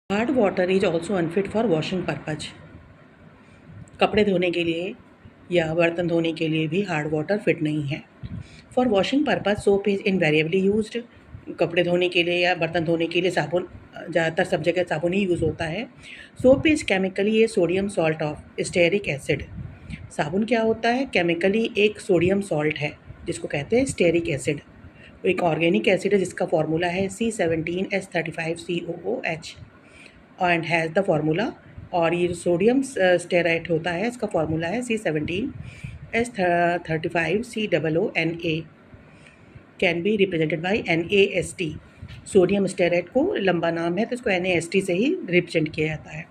Hard water is also unfit for washing purpose. कपड़े धोने के लिए या बर्तन धोने के लिए भी हार्ड वाटर फिट नहीं है। For washing purpose soap is invariably used. कपड़े धोने के लिए या बर्तन धोने के लिए साबुन, ज़्यादातर सब जगह साबुन ही यूज़ होता है। Soap is chemically A sodium salt of stearic acid. साबुन क्या होता है? केमिकली एक सोडियम सॉल्ट है जिसको कहते हैं स्टेरिक एसिड। एक ऑर्गेनिक एसिड है जिसका फार्मूला है C17H35COOH and has the formula. और ये जो सोडियम स्टेराइट होता है इसका फार्मूला है C17H35COONA। Can be represented by NaST। Sodium stearate को लंबा नाम है तो इसको NaST से ही रिप्रेजेंट किया जाता है।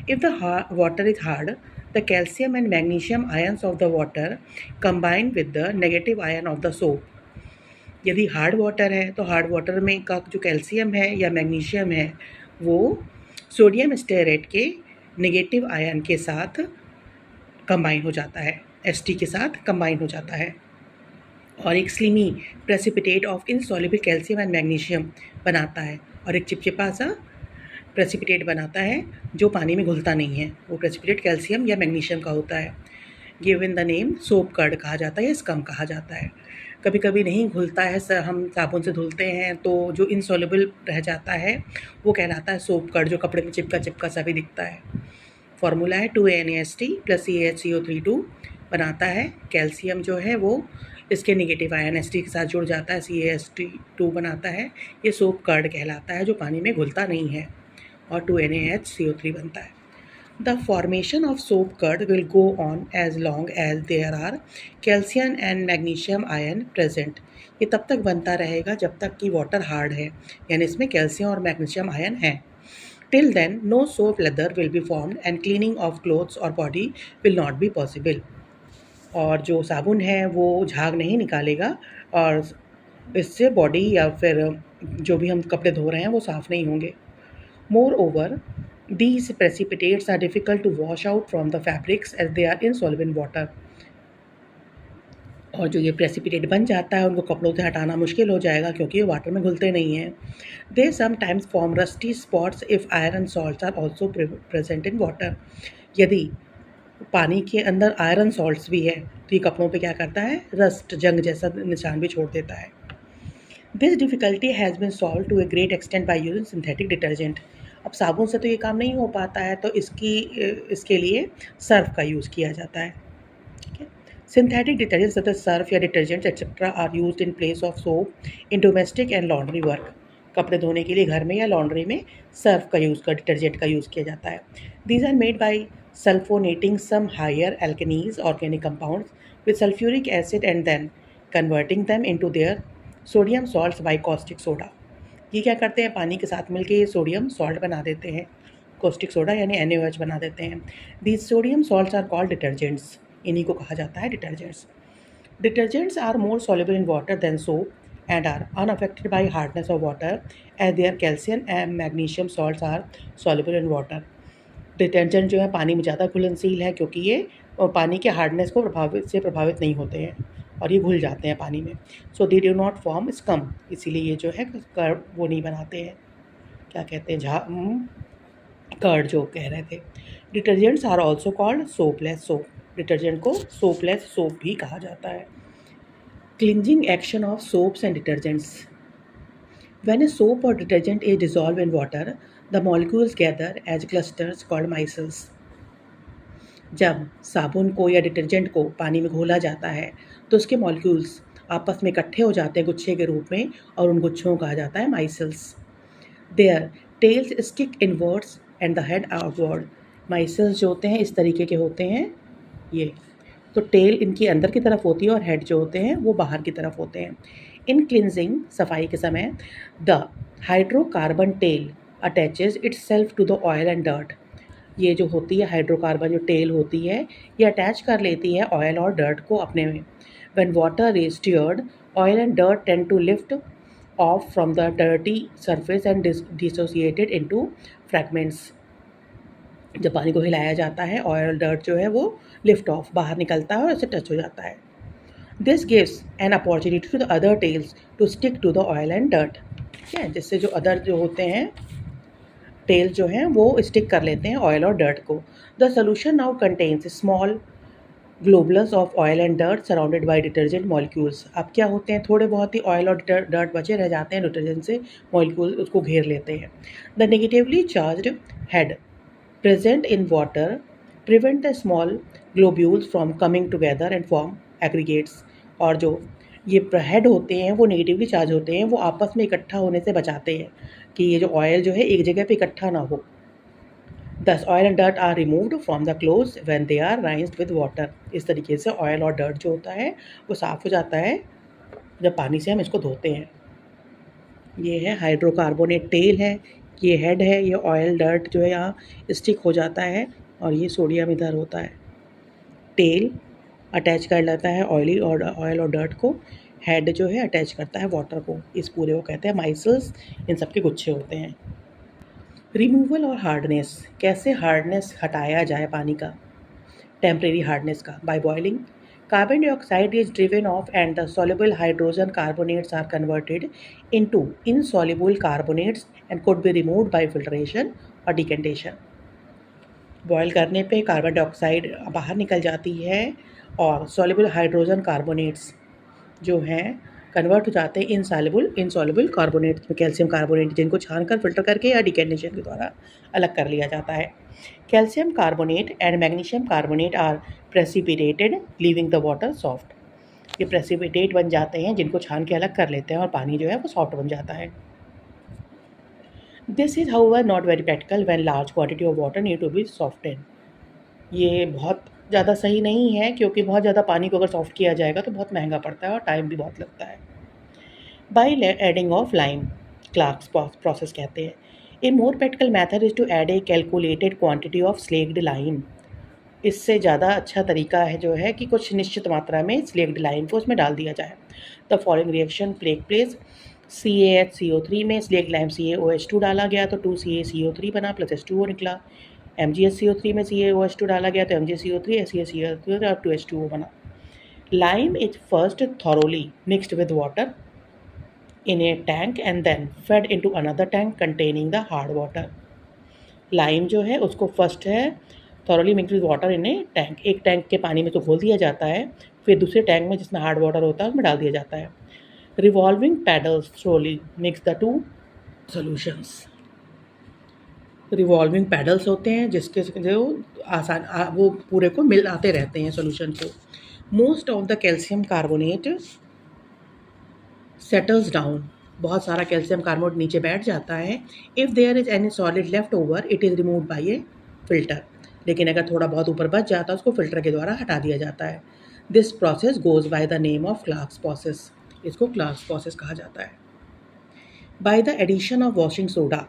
If the water is hard, the calcium and magnesium ions of the water combine with the negative ion of the soap. यदि हार्ड वाटर है तो हार्ड वाटर में का जो कैल्शियम है या मैग्नीशियम है वो सोडियम स्टेरेट के नेगेटिव आयन के साथ कंबाइन हो जाता है, St के साथ कंबाइन हो जाता है और एक slimy precipitate of insoluble calcium and magnesium बनाता है और एक चिपचिपा सा प्रेसिपिटेट बनाता है जो पानी में घुलता नहीं है। वो प्रेसिपिटेट कैल्शियम या मैग्नीशियम का होता है। Given the name soap curd कहा जाता है या स्कम कहा जाता है। कभी कभी नहीं घुलता है, हम साबुन से धुलते हैं तो जो इनसॉल्युबल रह जाता है वो कहलाता है सोप कर्ड, जो कपड़े में चिपका चिपका सा भी दिखता है। फार्मूला है 2NaST + CaHCO3 बनाता है। कैल्शियम जो है वो इसके नेगेटिव आयन St के साथ जुड़ जाता है, CaHT2 बनाता है। ये सोप कर्ड कहलाता है जो पानी में घुलता नहीं है और 2NaHCO3 बनता है। The formation of soap curd will go on as long as there are calcium and magnesium ion present। ये तब तक बनता रहेगा जब तक कि वाटर हार्ड है, यानी इसमें कैल्शियम और मैग्नीशियम आयन है। Till then, no soap leather will be formed and cleaning of clothes or body will not be possible। और जो साबुन है वो झाग नहीं निकालेगा और इससे बॉडी या फिर जो भी हम कपड़े धो रहे हैं वो साफ़ नहीं होंगे। Moreover, these precipitates are difficult to wash out from the fabrics as they are insoluble in water। और जो ये प्रेसिपिटेट बन जाता है उनको कपड़ों से हटाना मुश्किल हो जाएगा क्योंकि ये वाटर में घुलते नहीं हैं। They sometimes form rusty spots if iron salts are also present in water. यदि पानी के अंदर आयरन सॉल्ट्स भी है तो ये कपड़ों पे क्या करता है? रस्ट, जंग जैसा निशान भी छोड़ देता है। This difficulty has been solved to a great extent by using synthetic detergent. अब साबुन से तो ये काम नहीं हो पाता है तो इसके लिए सर्फ का यूज़ किया जाता है। Synthetic detergent such as Surf या detergents etcetera are used in place of soap in domestic and laundry work. कपड़े धोने के लिए घर में या लॉन्ड्री में सर्फ का डिटर्जेंट का यूज़ किया जाता है। These are made by sulphonating some higher alkenes organic compounds with sulphuric acid and then converting them into their sodium salts by caustic soda. ये क्या करते हैं? पानी के साथ मिलके ये सोडियम सॉल्ट बना देते हैं, कॉस्टिक सोडा यानी NaOH बना देते हैं। These sodium salts are called detergents. इन्हीं को कहा जाता है detergents. Detergents are more soluble in water than soap and are unaffected by hardness of water as their calcium and magnesium salts are soluble in water। Detergent जो है पानी में ज़्यादा घुलनशील है क्योंकि ये पानी के हार्डनेस को प्रभावित नहीं होते हैं और ये घुल जाते हैं पानी में। So they do not form scum, इसीलिए ये जो है वो नहीं बनाते हैं, क्या कहते हैं, कर्ड जो कह रहे थे। Detergents are also called soapless soap. Detergent को सोपलेस सोप भी कहा जाता है। Cleansing action of soaps and detergents. When a soap or detergent is dissolved in water, the molecules gather as clusters called micelles। जब साबुन को या detergent को पानी में घोला जाता है तो उसके मॉलिक्यूल्स आपस में इकट्ठे हो जाते हैं गुच्छे के रूप में और उन गुच्छों को कहा जाता है micelles. Their tails stick inwards and the head outward. Micelles जो होते हैं इस तरीके के होते हैं, ये तो टेल इनकी अंदर की तरफ होती है और हेड जो होते हैं वो बाहर की तरफ होते हैं। इन क्लिनजिंग, सफाई के समय, the hydrocarbon tail attaches itself to the oil and dirt. ये जो होती है हाइड्रोकार्बन जो टेल होती है ये अटैच कर लेती है ऑयल और डर्ट को अपने में। When water is stirred, oil and dirt tend to lift off from the dirty surface and dissociated into fragments. जब पानी को हिलाया जाता है ऑयल डर्ट जो है वो लिफ्ट ऑफ बाहर निकलता है और इससे टच हो जाता है। This gives an opportunity to the other tails to stick to the oil and dirt. ठीक है, जिससे जो अदर जो होते हैं टेल जो हैं वो स्टिक कर लेते हैं ऑयल और डर्ट को। The solution now contains small globules of oil and dirt surrounded by detergent molecules. अब क्या होते हैं, थोड़े बहुत ही ऑयल और डर्ट बचे रह जाते हैं, डिटर्जेंट से मॉलिक्यूल उसको घेर लेते हैं। The negatively charged head present in water prevent the small globules from coming together and form aggregates. और जो ये हेड होते हैं वो नेगेटिवली चार्ज होते हैं, वो आपस में इकट्ठा होने से बचाते हैं कि ये जो ऑयल जो है एक जगह पे इकट्ठा ना हो। Thus oil and dirt are removed from the clothes when they are rinsed with water। इस तरीके से ऑयल और डर्ट जो होता है वो साफ़ हो जाता है जब पानी से हम इसको धोते हैं। ये है हाइड्रोकार्बोनेट टेल है, ये हेड है, ये ऑयल डर्ट जो है यहाँ स्टिक हो जाता है और ये सोडियम इधर होता है। टेल अटैच कर लेता है ऑयल और डर्ट को, हेड जो है अटैच करता है वाटर को। इस पूरे को कहते हैं माइसल्स, इन सब के गुच्छे होते हैं। रिमूवल और हार्डनेस, कैसे हार्डनेस हटाया जाए पानी का, टेम्परेरी हार्डनेस का, by boiling. Carbon dioxide is driven off and the soluble hydrogen carbonates are converted into insoluble carbonates and could be removed by filtration और डिकेंटेशन। बॉयल करने पे कार्बन डाइऑक्साइड बाहर निकल जाती है और soluble हाइड्रोजन कार्बोनेट्स जो हैं कन्वर्ट हो जाते हैं इनसॉल्युबल कार्बोनेट्स में, कैल्शियम कार्बोनेट, जिनको छानकर फिल्टर करके या डिकेंटेशन के द्वारा अलग कर लिया जाता है। Calcium carbonate and magnesium carbonate are precipitated leaving the water soft. ये प्रेसिपिटेट बन जाते हैं जिनको छान के अलग कर लेते हैं और पानी जो है वो सॉफ्ट बन जाता है। This is however not very practical when large quantity of water need to be softened. ये बहुत ज़्यादा सही नहीं है क्योंकि बहुत ज़्यादा पानी को अगर सॉफ्ट किया जाएगा तो बहुत महंगा पड़ता है और टाइम भी बहुत लगता है। By adding of lime, Clark's process कहते हैं। A more practical method is to add a calculated quantity of slaked lime. इससे ज़्यादा अच्छा तरीका है जो है कि कुछ निश्चित मात्रा में स्लेक्ड लाइम को उसमें डाल दिया जाए। The following reaction take place. CaHCO3 में स्लेक्ड लाइम CaOH2 डाला गया तो 2CaCO3 बना प्लस H2O निकला। MgSCO3 में CaOH2 डाला गया तो MgCO3 HCaCO3 और 2H2O बना। Lime is first thoroughly mixed with water in a tank and then fed into another tank containing the hard water। Lime जो है उसको फर्स्ट है thoroughly mix with water in A tank, एक tank के पानी में तो घोल दिया जाता है, फिर दूसरे टैंक में जिसमें हार्ड वाटर होता है उसमें डाल दिया जाता है। Revolving paddles thoroughly mix the two solutions. Revolving paddles होते हैं जिसके जो वो पूरे को मिलाते रहते हैं सॉल्यूशन को। Most of the calcium carbonate settles down, बहुत सारा कैल्शियम कार्बोनेट नीचे बैठ जाता है। If there is any solid left over it is removed by a filter. लेकिन अगर थोड़ा बहुत ऊपर बच जाता है उसको फिल्टर के द्वारा हटा दिया जाता है। This process goes by the name of Clark's process. इसको क्लार्क्स प्रोसेस कहा जाता है। By the addition of washing soda